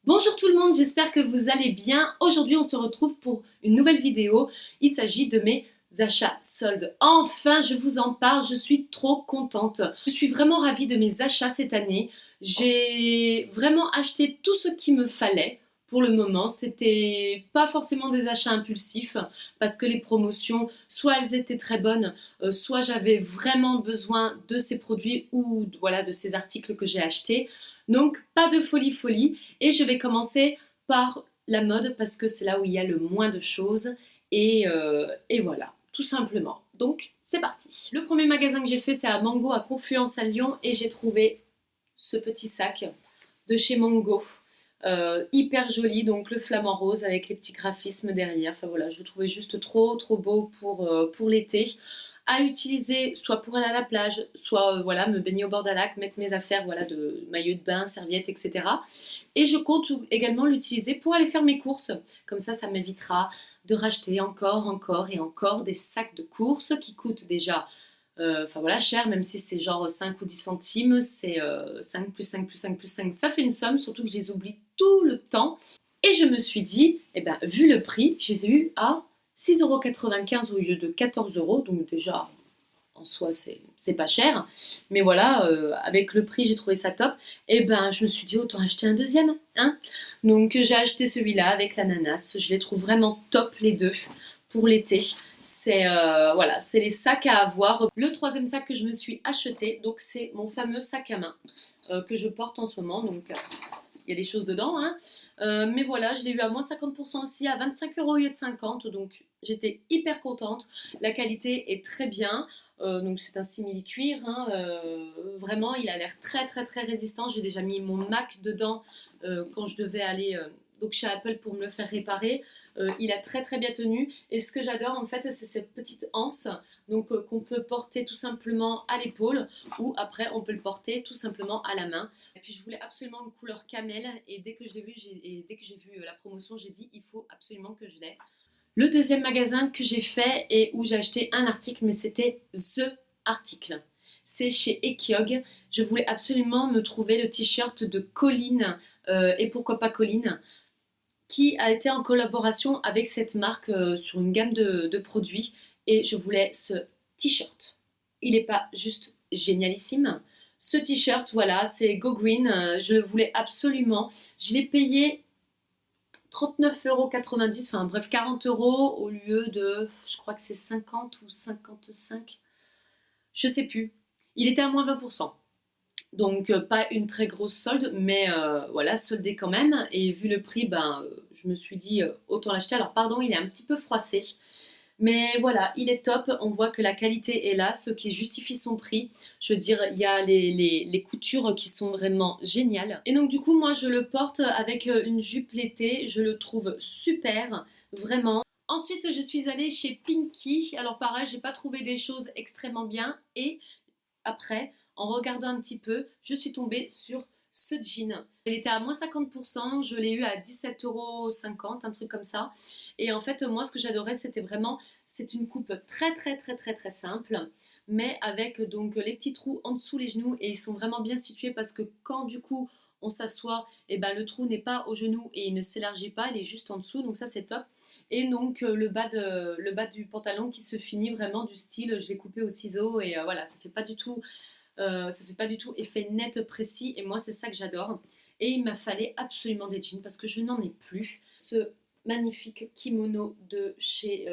Bonjour tout le monde, j'espère que vous allez bien. Aujourd'hui, on se retrouve pour une nouvelle vidéo. Il s'agit de mes achats soldes. Enfin, je vous en parle, je suis trop contente. Je suis vraiment ravie de mes achats cette année. J'ai vraiment acheté tout ce qu'il me fallait. Pour le moment, c'était pas forcément des achats impulsifs parce que les promotions, soit elles étaient très bonnes, soit j'avais vraiment besoin de ces produits ou voilà de ces articles que j'ai achetés. Donc pas de folie et je vais commencer par la mode parce que c'est là où il y a le moins de choses et voilà, tout simplement. Donc c'est parti. Le premier magasin que j'ai fait c'est à Mango à Confluence à Lyon et j'ai trouvé ce petit sac de chez Mango. Hyper joli, donc le flamant rose avec les petits graphismes derrière. Enfin voilà, je le trouvais juste trop beau pour l'été. À utiliser soit pour aller à la plage, soit voilà, me baigner au bord d'un lac, mettre mes affaires voilà, de maillot de bain, serviettes, etc. Et je compte également l'utiliser pour aller faire mes courses. Comme ça m'évitera de racheter encore des sacs de courses qui coûtent déjà enfin voilà, cher, même si c'est genre 5 ou 10 centimes, c'est 5 plus 5 plus 5 plus 5, ça fait une somme, surtout que je les oublie tout le temps. Et je me suis dit, eh ben, vu le prix, je les ai eus à 6,95 € au lieu de 14 €, donc déjà en soi c'est pas cher, mais voilà, avec le prix j'ai trouvé ça top, et ben je me suis dit autant acheter un deuxième, hein. Donc j'ai acheté celui-là avec l'ananas, je les trouve vraiment top les deux pour l'été. C'est voilà, c'est les sacs à avoir. Le troisième sac que je me suis acheté, donc c'est mon fameux sac à main que je porte en ce moment, donc il y a des choses dedans, hein. Mais voilà, je l'ai eu à moins 50% aussi, à 25 € au lieu de 50, donc j'étais hyper contente. La qualité est très bien, donc c'est un simili-cuir, hein, vraiment, il a l'air très résistant. J'ai déjà mis mon Mac dedans quand je devais aller donc chez Apple pour me le faire réparer. Il a très bien tenu, et ce que j'adore en fait, c'est cette petite anse donc qu'on peut porter tout simplement à l'épaule, ou après on peut le porter tout simplement à la main. Et puis je voulais absolument une couleur camel, et dès que je l'ai vu, dès que j'ai vu la promotion, j'ai dit il faut absolument que je l'aie. Le deuxième magasin que j'ai fait et où j'ai acheté un article, mais c'était THE article. C'est chez Ekiog. Je voulais absolument me trouver le t-shirt de Colline, et pourquoi pas Colline, qui a été en collaboration avec cette marque sur une gamme de produits, et je voulais ce t-shirt. Il n'est pas juste génialissime. Ce t-shirt, voilà, c'est Go Green, je le voulais absolument. Je l'ai payé 39,90 €, enfin bref 40 € au lieu de, je crois que c'est 50 ou 55, je sais plus. Il était à moins 20%. Donc pas une très grosse solde, mais voilà, soldé quand même. Et vu le prix, ben, je me suis dit autant l'acheter. Alors pardon, il est un petit peu froissé. Mais voilà, il est top. On voit que la qualité est là, ce qui justifie son prix. Je veux dire, il y a les coutures qui sont vraiment géniales. Et donc du coup, moi, je le porte avec une jupe l'été. Je le trouve super, vraiment. Ensuite, je suis allée chez Pinky. Alors pareil, j'ai pas trouvé des choses extrêmement bien. Et après, en regardant un petit peu, je suis tombée sur ce jean. Il était à moins 50%, je l'ai eu à 17,50 €, un truc comme ça. Et en fait, moi, ce que j'adorais, c'était vraiment, c'est une coupe très simple, mais avec donc les petits trous en dessous les genoux, et ils sont vraiment bien situés parce que quand du coup on s'assoit, et ben le trou n'est pas au genou et il ne s'élargit pas, il est juste en dessous, donc ça c'est top. Et donc le bas du pantalon qui se finit vraiment du style, je l'ai coupé au ciseau, et voilà, ça fait pas du tout effet net précis, et moi c'est ça que j'adore. Et il m'a fallu absolument des jeans parce que je n'en ai plus. Ce magnifique kimono de chez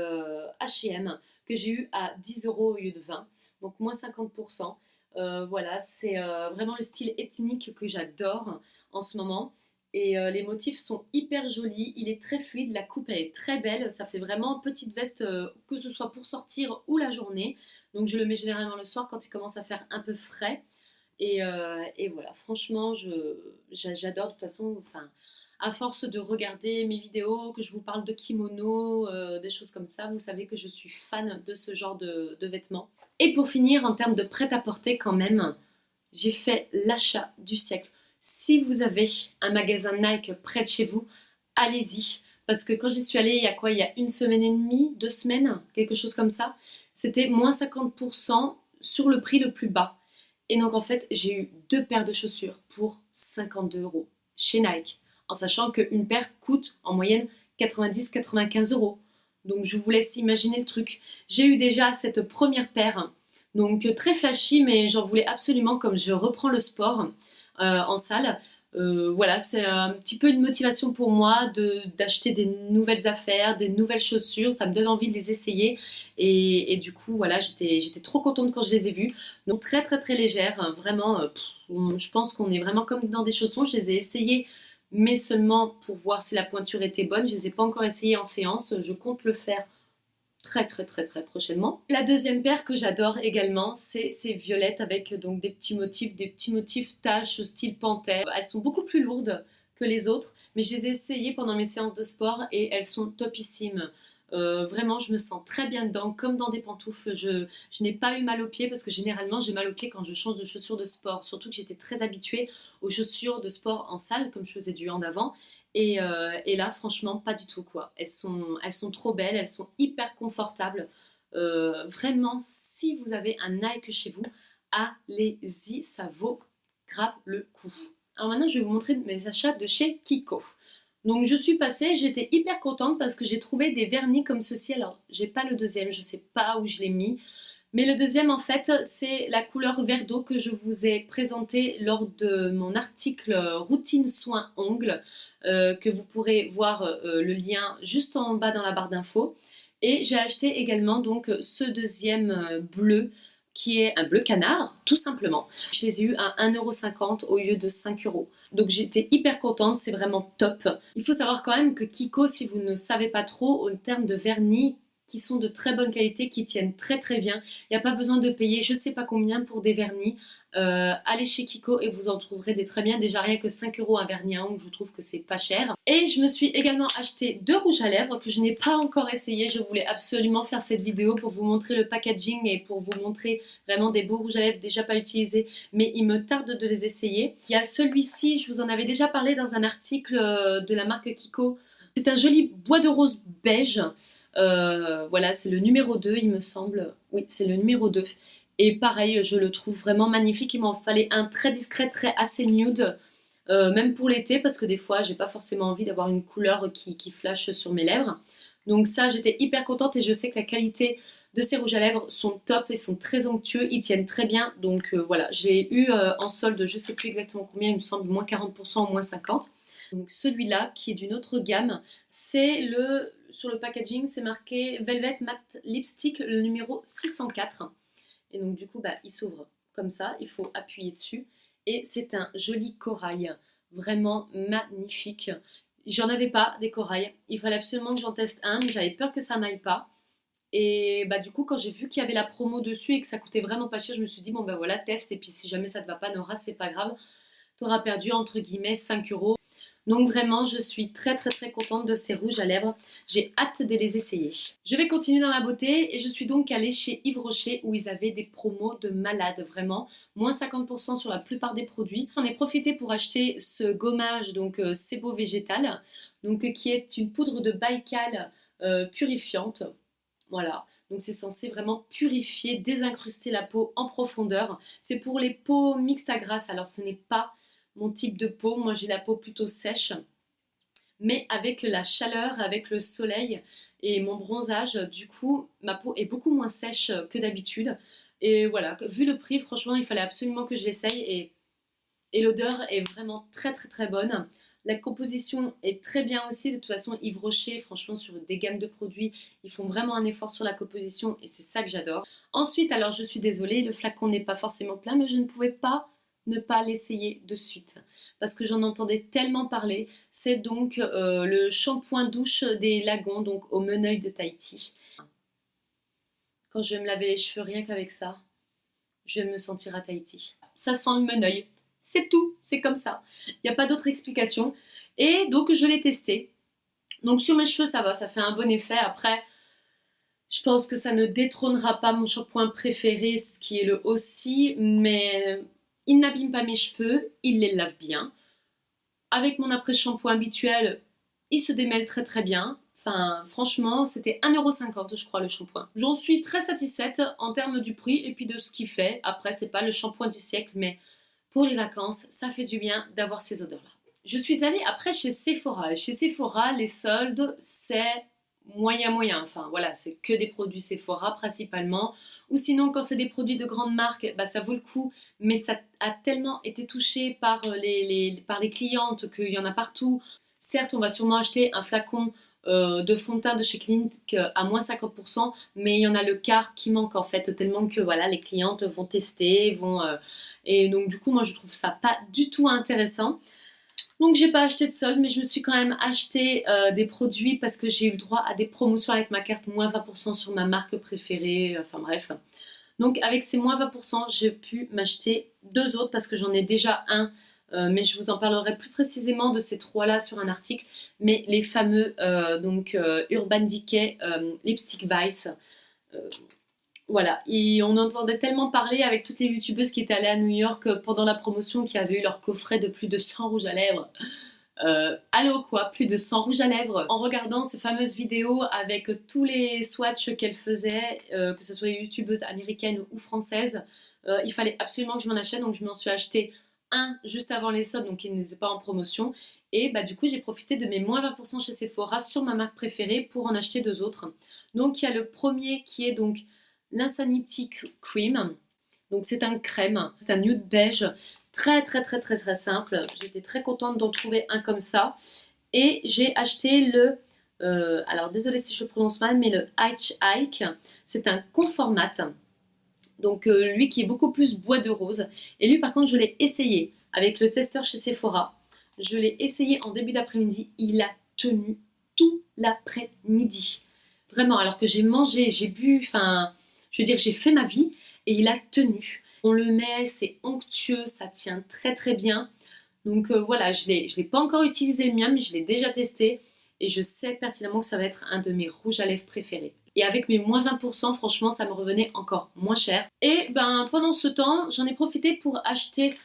H&M que j'ai eu à 10 € au lieu de 20, donc moins 50%. Voilà, c'est vraiment le style ethnique que j'adore en ce moment. Et les motifs sont hyper jolis, il est très fluide, la coupe elle est très belle, ça fait vraiment petite veste, que ce soit pour sortir ou la journée. Donc je le mets généralement le soir quand il commence à faire un peu frais. Et voilà, franchement, j'adore de toute façon. Enfin, à force de regarder mes vidéos, que je vous parle de kimono, des choses comme ça, vous savez que je suis fan de ce genre de vêtements. Et pour finir, en termes de prêt-à-porter quand même, j'ai fait l'achat du siècle. Si vous avez un magasin Nike près de chez vous, allez-y. Parce que quand j'y suis allée, il y a quoi? Il y a une semaine et demie, 2 semaines, quelque chose comme ça. C'était moins 50% sur le prix le plus bas. Et donc en fait, j'ai eu 2 paires de chaussures pour 52 € chez Nike. en sachant qu'une paire coûte en moyenne 90-95 euros. Donc je vous laisse imaginer le truc. J'ai eu déjà cette première paire, donc très flashy, mais j'en voulais absolument comme je reprends le sport en salle. Voilà, c'est un petit peu une motivation pour moi d'acheter des nouvelles affaires, des nouvelles chaussures. Ça me donne envie de les essayer. Et du coup, voilà, j'étais trop contente quand je les ai vues. Donc très très très légères, hein, vraiment. Je pense qu'on est vraiment comme dans des chaussons. Je les ai essayées, mais seulement pour voir si la pointure était bonne. Je les ai pas encore essayées en séance. Je compte le faire très très très très prochainement. La deuxième paire que j'adore également, c'est ces violettes avec donc des petits motifs taches style panthère. Elles sont beaucoup plus lourdes que les autres, mais je les ai essayées pendant mes séances de sport et elles sont topissimes. Vraiment, je me sens très bien dedans, comme dans des pantoufles. Je n'ai pas eu mal aux pieds parce que généralement j'ai mal aux pieds quand je change de chaussures de sport. Surtout que j'étais très habituée aux chaussures de sport en salle, comme je faisais du hand avant. Et là, franchement, pas du tout quoi. Elles sont trop belles, elles sont hyper confortables. Vraiment, si vous avez un Nike chez vous, allez-y, ça vaut grave le coup. Alors maintenant, je vais vous montrer mes achats de chez Kiko. Donc je suis passée, j'étais hyper contente parce que j'ai trouvé des vernis comme ceci. Alors, j'ai pas le deuxième, je sais pas où je l'ai mis. Mais le deuxième, en fait, c'est la couleur vert d'eau que je vous ai présentée lors de mon article routine soins ongles, que vous pourrez voir le lien juste en bas dans la barre d'infos. Et j'ai acheté également donc ce deuxième bleu qui est un bleu canard, tout simplement. Je les ai eus à 1,50 € au lieu de 5 euros. Donc j'étais hyper contente, c'est vraiment top. Il faut savoir quand même que Kiko, si vous ne savez pas trop, en termes de vernis, qui sont de très bonne qualité, qui tiennent très très bien. Il n'y a pas besoin de payer je sais pas combien pour des vernis. Allez chez Kiko et vous en trouverez des très bien. Déjà rien que 5 euros un vernis à ongles, je trouve que c'est pas cher. Et je me suis également acheté 2 rouges à lèvres que je n'ai pas encore essayé. Je voulais absolument faire cette vidéo pour vous montrer le packaging et pour vous montrer vraiment des beaux rouges à lèvres déjà pas utilisés, mais il me tarde de les essayer. Il y a celui-ci, je vous en avais déjà parlé dans un article de la marque Kiko. C'est un joli bois de rose beige. Voilà, c'est le numéro 2 il me semble. Oui, c'est le numéro 2. Et pareil, je le trouve vraiment magnifique. Il m'en fallait un très discret, très assez nude, même pour l'été, parce que des fois, j'ai pas forcément envie d'avoir une couleur qui flash sur mes lèvres. Donc ça, j'étais hyper contente et je sais que la qualité de ces rouges à lèvres sont top et sont très onctueux. Ils tiennent très bien. Donc voilà, j'ai eu en solde, je sais plus exactement combien, il me semble moins 40% ou moins 50%. Donc celui-là, qui est d'une autre gamme, c'est sur le packaging, c'est marqué Velvet Matte Lipstick, le numéro 604. Et donc du coup, il s'ouvre comme ça, il faut appuyer dessus. Et c'est un joli corail, vraiment magnifique. J'en avais pas des corails, il fallait absolument que j'en teste un, mais j'avais peur que ça m'aille pas. Et du coup, quand j'ai vu qu'il y avait la promo dessus et que ça coûtait vraiment pas cher, je me suis dit, bon voilà, teste. Et puis si jamais ça te va pas, Nora, c'est pas grave. T'auras perdu entre guillemets 5 euros. Donc vraiment, je suis très très très contente de ces rouges à lèvres. J'ai hâte de les essayer. Je vais continuer dans la beauté et je suis donc allée chez Yves Rocher où ils avaient des promos de malade, vraiment. Moins 50% sur la plupart des produits. J'en ai profité pour acheter ce gommage, donc Sebo Végétal, donc qui est une poudre de Baïkal purifiante. Voilà. Donc c'est censé vraiment purifier, désincruster la peau en profondeur. C'est pour les peaux mixtes à grasse, alors ce n'est pas mon type de peau. Moi j'ai la peau plutôt sèche, mais avec la chaleur, avec le soleil et mon bronzage, du coup ma peau est beaucoup moins sèche que d'habitude. Et voilà, vu le prix, franchement il fallait absolument que je l'essaye et l'odeur est vraiment très très très bonne. La composition est très bien aussi. De toute façon, Yves Rocher, franchement, sur des gammes de produits, ils font vraiment un effort sur la composition et c'est ça que j'adore. Ensuite, alors je suis désolée, le flacon n'est pas forcément plein, mais je ne pouvais pas ne pas l'essayer de suite parce que j'en entendais tellement parler. C'est donc le shampoing douche des Lagons, donc au Meneuil de Tahiti. Quand je vais me laver les cheveux, rien qu'avec ça, je vais me sentir à Tahiti. Ça sent le Meneuil. C'est tout, c'est comme ça. Il n'y a pas d'autre explication. Et donc je l'ai testé. Donc sur mes cheveux ça va, ça fait un bon effet. Après, je pense que ça ne détrônera pas mon shampoing préféré, ce qui est le Aussie, mais il n'abîme pas mes cheveux, il les lave bien. Avec mon après-shampoing habituel, il se démêle très très bien. Enfin, franchement, c'était 1,50 € je crois le shampoing. J'en suis très satisfaite en termes du prix et puis de ce qu'il fait. Après, c'est pas le shampoing du siècle, mais pour les vacances, ça fait du bien d'avoir ces odeurs-là. Je suis allée après chez Sephora. Et chez Sephora, les soldes, c'est moyen. Enfin voilà, c'est que des produits Sephora principalement. Ou sinon, quand c'est des produits de grandes marques, bah, ça vaut le coup. Mais ça a tellement été touché par par les clientes qu'il y en a partout. Certes, on va sûrement acheter un flacon de fond de teint de chez Clinique à moins 50%, mais il y en a le quart qui manque en fait, tellement que voilà, les clientes vont tester, et donc du coup, moi je trouve ça pas du tout intéressant. Donc j'ai pas acheté de solde, mais je me suis quand même acheté des produits parce que j'ai eu le droit à des promotions avec ma carte moins 20% sur ma marque préférée, enfin bref. Donc avec ces moins 20%, j'ai pu m'acheter deux autres parce que j'en ai déjà un, mais je vous en parlerai plus précisément de ces trois-là sur un article. Mais les fameux Urban Decay Lipstick Vice, euh, voilà, et on entendait tellement parler avec toutes les youtubeuses qui étaient allées à New York pendant la promotion qui avaient eu leur coffret de plus de 100 rouges à lèvres. Allô quoi, plus de 100 rouges à lèvres. En regardant ces fameuses vidéos avec tous les swatchs qu'elles faisaient, que ce soit les youtubeuses américaines ou françaises, il fallait absolument que je m'en achète, donc je m'en suis acheté un juste avant les soldes, donc il n'était pas en promotion. Et bah, du coup, j'ai profité de mes moins 20% chez Sephora sur ma marque préférée pour en acheter deux autres. Donc il y a le premier qui est donc l'Insanity Cream. Donc c'est un crème, c'est un nude beige très simple. J'étais très contente d'en trouver un comme ça. Et j'ai acheté le, alors désolée si je prononce mal, mais le Hitch Hike. C'est un conformat. Donc lui qui est beaucoup plus bois de rose. Et lui par contre je l'ai essayé avec le testeur chez Sephora. Je l'ai essayé en début d'après-midi. Il a tenu tout l'après-midi. Vraiment, alors que j'ai mangé, j'ai bu, enfin, je veux dire, j'ai fait ma vie et il a tenu. On le met, c'est onctueux, ça tient très bien. Donc voilà, je l'ai pas encore utilisé le mien, mais je l'ai déjà testé et je sais pertinemment que ça va être un de mes rouges à lèvres préférés. Et avec mes moins 20%, franchement, ça me revenait encore moins cher. Et ben pendant ce temps, j'en ai profité pour acheter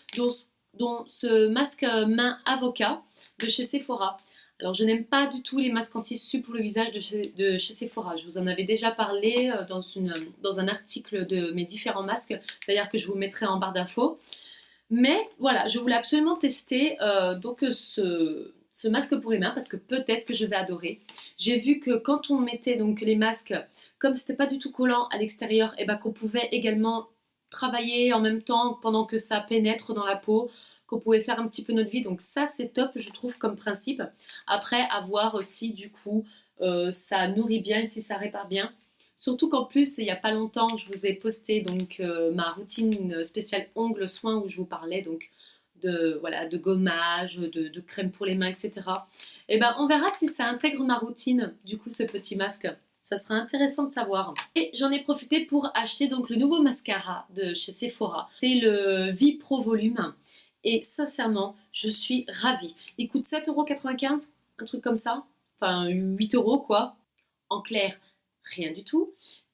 ce masque main avocat de chez Sephora. Alors je n'aime pas du tout les masques anti-su pour le visage de chez Sephora. Je vous en avais déjà parlé dans un article de mes différents masques, d'ailleurs que je vous mettrai en barre d'infos. Mais voilà, je voulais absolument tester ce masque pour les mains parce que peut-être que je vais adorer. J'ai vu que quand on mettait donc les masques, comme c'était pas du tout collant à l'extérieur, et ben qu'on pouvait également travailler en même temps pendant que ça pénètre dans la peau, qu'on pouvait faire un petit peu notre vie. Donc ça c'est top, je trouve comme principe. Après, à voir aussi du coup, ça nourrit bien et si ça répare bien. Surtout qu'en plus, il n'y a pas longtemps, je vous ai posté donc ma routine spéciale ongles soins où je vous parlais donc de gommage, de crème pour les mains, etc. Et ben on verra si ça intègre ma routine, du coup ce petit masque. Ça sera intéressant de savoir. Et j'en ai profité pour acheter donc le nouveau mascara de chez Sephora. C'est le V Pro Volume. Et sincèrement, je suis ravie. Il coûte 7,95 €, un truc comme ça. Enfin 8 € quoi. En clair, rien du tout.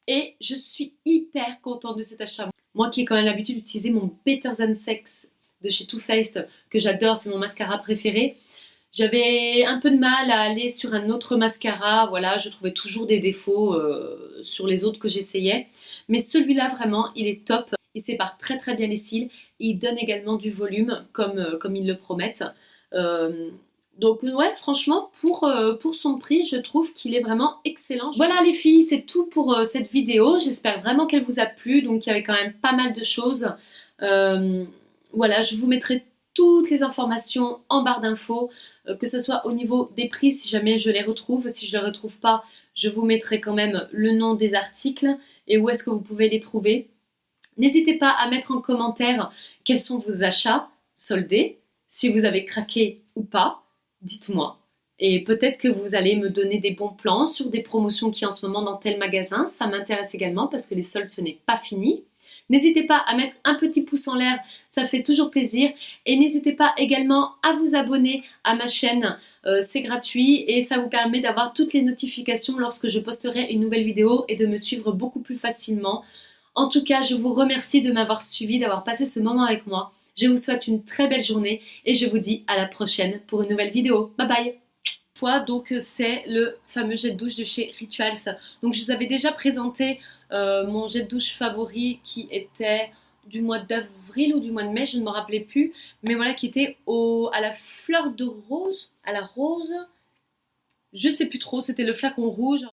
Et je suis hyper contente de cet achat. Moi qui ai quand même l'habitude d'utiliser mon Better Than Sex de chez Too Faced, que j'adore, c'est mon mascara préféré. J'avais un peu de mal à aller sur un autre mascara, voilà, je trouvais toujours des défauts sur les autres que j'essayais. Mais celui-là, vraiment, il est top. Il sépare très bien les cils. Il donne également du volume, comme ils le promettent. Euh, donc ouais, franchement, pour son prix, je trouve qu'il est vraiment excellent. Voilà les filles, c'est tout pour cette vidéo. J'espère vraiment qu'elle vous a plu. Donc il y avait quand même pas mal de choses. Voilà, je vous mettrai toutes les informations en barre d'infos, que ce soit au niveau des prix si jamais je les retrouve. Si je ne les retrouve pas, je vous mettrai quand même le nom des articles et où est-ce que vous pouvez les trouver. N'hésitez pas à mettre en commentaire quels sont vos achats soldés, si vous avez craqué ou pas, dites-moi. Et peut-être que vous allez me donner des bons plans sur des promotions qui en ce moment dans tel magasin. Ça m'intéresse également parce que les soldes, ce n'est pas fini. N'hésitez pas à mettre un petit pouce en l'air, ça fait toujours plaisir. Et n'hésitez pas également à vous abonner à ma chaîne, c'est gratuit et ça vous permet d'avoir toutes les notifications lorsque je posterai une nouvelle vidéo et de me suivre beaucoup plus facilement. En tout cas, je vous remercie de m'avoir suivi, d'avoir passé ce moment avec moi. Je vous souhaite une très belle journée et je vous dis à la prochaine pour une nouvelle vidéo. Bye bye! Donc c'est le fameux jet de douche de chez Rituals. Donc je vous avais déjà présenté mon jet de douche favori qui était du mois d'avril ou du mois de mai, je ne me rappelais plus, mais voilà, qui était à la fleur de rose, à la rose, je sais plus trop, c'était le flacon rouge.